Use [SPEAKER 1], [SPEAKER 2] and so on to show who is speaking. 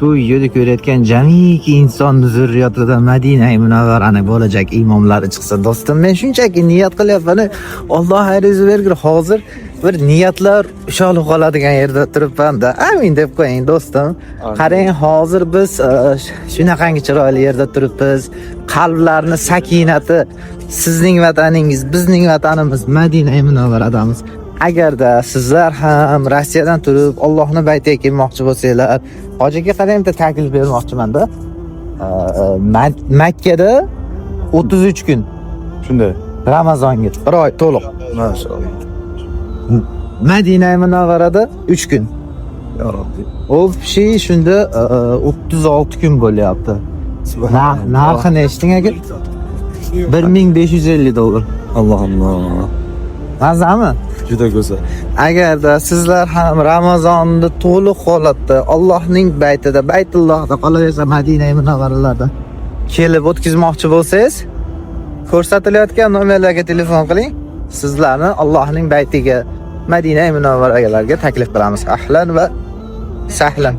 [SPEAKER 1] ushbu videoda ko'rayotgan jamiki inson zurriyotida Madina-i Munavvarani bo'lajak imomlari chiqsa, do'stim, men shunchaki niyat qilyapman. Alloh xayringizni bergin. Hozir bir niyatlar ushalib qoladigan yerda turibman-da. Amin deb qo'ying, do'stim. Qarang, hozir biz shunaqangi chiroyli yerda turibmiz. Qalblarni sakinati, sizning vataningiz, bizning vatanimiz Madina-i Munavvaradamiz. Agarda sizlar ham Rossiyadan turib Allohning baytiga kelmoqchi bo'lsanglar, hojiga qarang, bitta taklif bermoqchiman-da. Makkada 33 kun.
[SPEAKER 2] Shunday.
[SPEAKER 1] Ramazonga 1 oy to'liq.
[SPEAKER 2] Maşallah.
[SPEAKER 1] Madina-i Munavvarada 3 kun.
[SPEAKER 2] Ya Rabbi.
[SPEAKER 1] O şey shunda 36 kun bo'lyapti. Narxini eshiting aka? $1550.
[SPEAKER 2] Allah Allah.
[SPEAKER 1] Mazami?
[SPEAKER 2] Juda go'zal.
[SPEAKER 1] Agarda sizlar ham Ramazonni to'liq holatda Allohning baytida, Baytullohda qolaversa Madina-i Munavvaralarda kelib o'tkazmoqchi bo'lsangiz, ko'rsatilayotgan nomerlarga telefon qiling. Sizlarni Allohning baytiga, Madina-i Munavvaralarga taklif qilamiz. Ahlan va sahlan.